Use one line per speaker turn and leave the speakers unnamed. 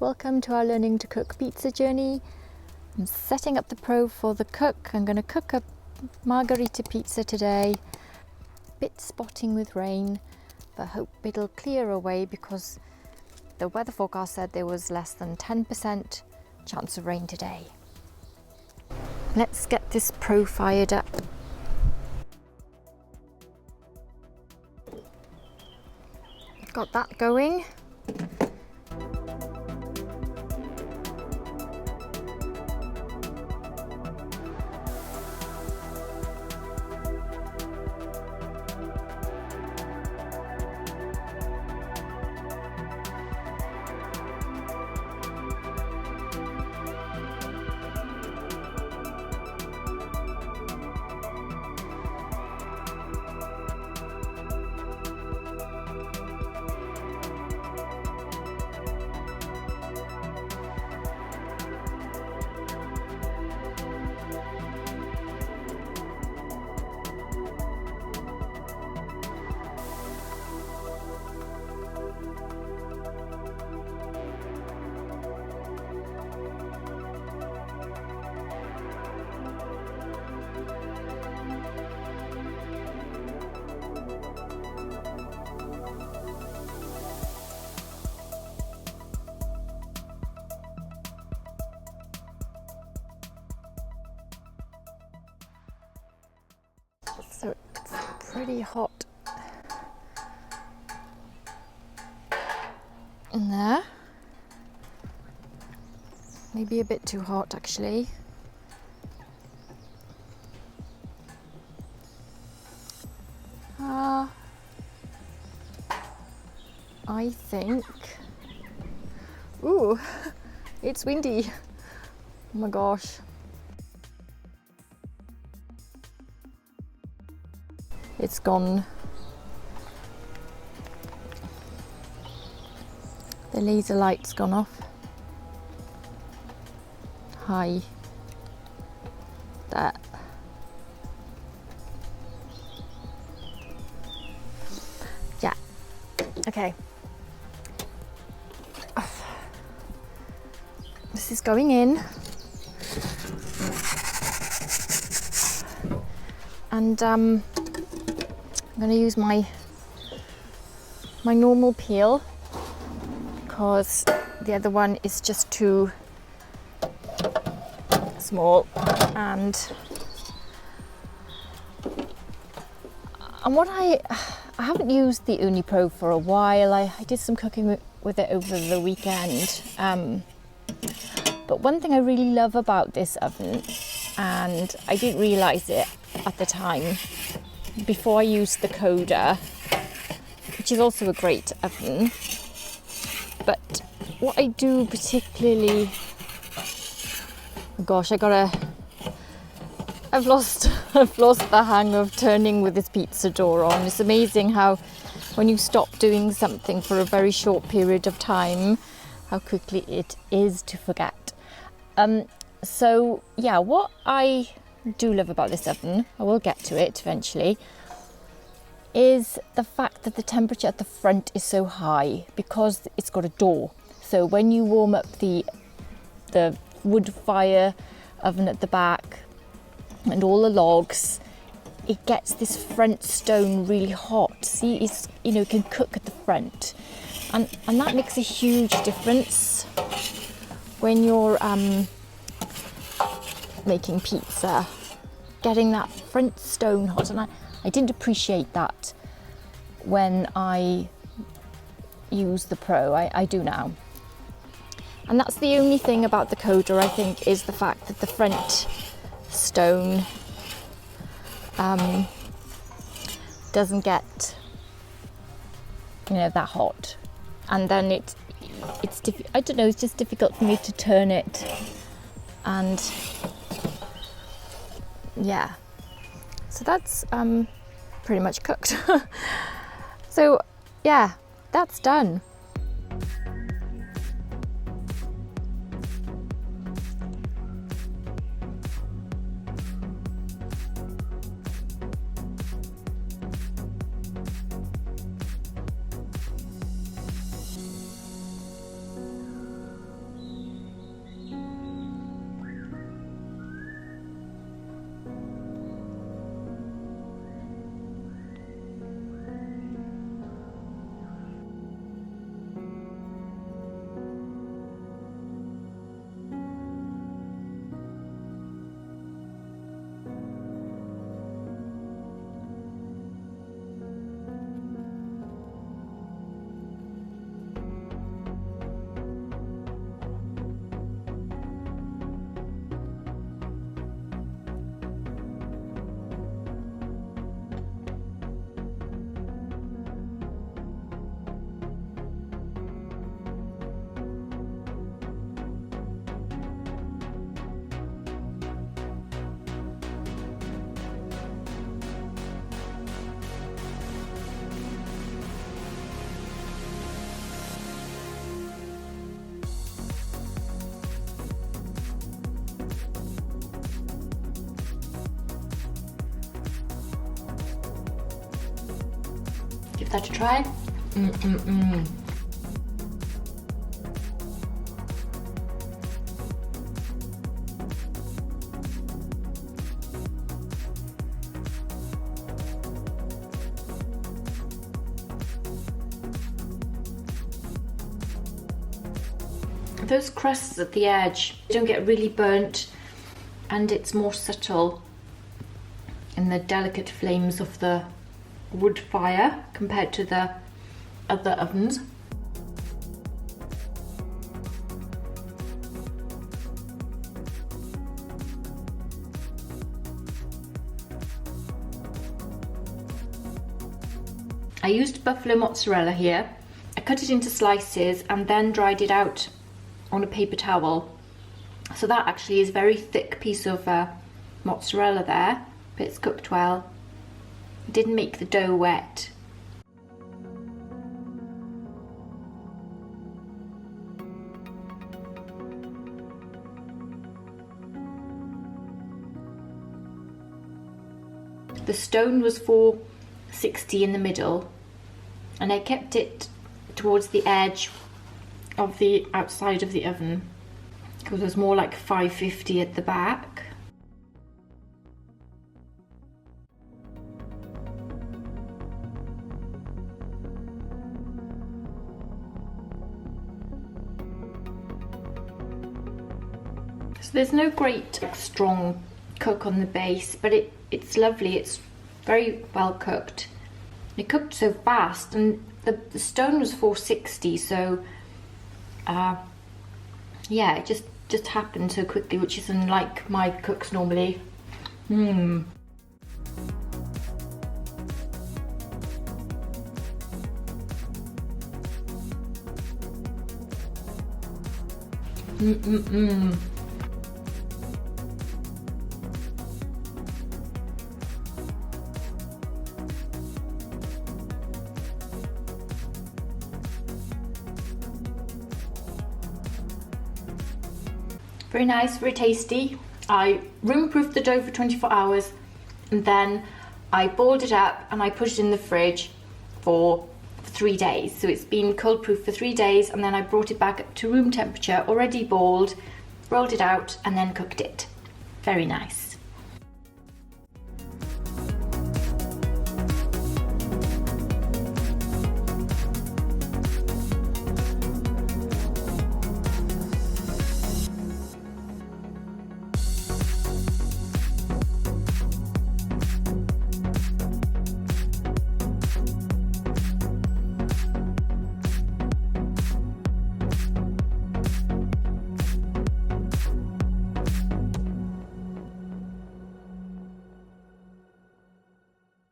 Welcome to our learning to cook pizza journey. I'm setting up the pro for the cook. I'm going to cook a Margherita pizza today. Bit spotting with rain, but I hope it'll clear away because the weather forecast said there was less than 10% chance of rain today. Let's get this pro fired up. Got that going. So it's pretty hot in there. Maybe a bit too hot actually. I think, ooh, it's windy. Oh my gosh. It's gone. The laser light's gone off. Hi. That. Yeah. Okay. This is going in. And I'm going to use my normal peel because the other one is just too small, and what I haven't used the Ooni Pro for a while. I did some cooking with it over the weekend, but one thing I really love about this oven, and I didn't realise it at the time before I used the Coda, which is also a great oven, but what I do particularly, oh gosh, I've lost the hang of turning with this pizza door on. It's amazing how when you stop doing something for a very short period of time, how quickly it is to forget. So yeah, what I do love about this oven, I will get to it eventually, is the fact that the temperature at the front is so high because it's got a door. So when you warm up the wood fire oven at the back and all the logs, it gets this front stone really hot. See, it's, you know, it can cook at the front, and that makes a huge difference when you're making pizza, getting that front stone hot. And I didn't appreciate that when I use the Pro. I do now. And that's the only thing about the Coda, I think, is the fact that the front stone doesn't get, you know, that hot. And then I don't know, it's just difficult for me to turn it. And yeah, so that's pretty much cooked. So yeah, that's done. that a try. Those crusts at the edge don't get really burnt, and it's more subtle in the delicate flames of the wood fire compared to the other ovens. I used buffalo mozzarella here. I cut it into slices and then dried it out on a paper towel. So that actually is a very thick piece of mozzarella there, but it's cooked well. It didn't make the dough wet. The stone was 460 in the middle, and I kept it towards the edge of the outside of the oven because it was more like 550 at the back. So there's no great strong cook on the base, but it's lovely. It's very well cooked. It cooked so fast, and the stone was 460, so yeah, it just happened so quickly, which isn't like my cooks normally. Very nice, very tasty. I room-proofed the dough for 24 hours, and then I balled it up and I put it in the fridge for 3 days. So it's been cold-proof for 3 days, and then I brought it back up to room temperature, already balled, rolled it out, and then cooked it. Very nice.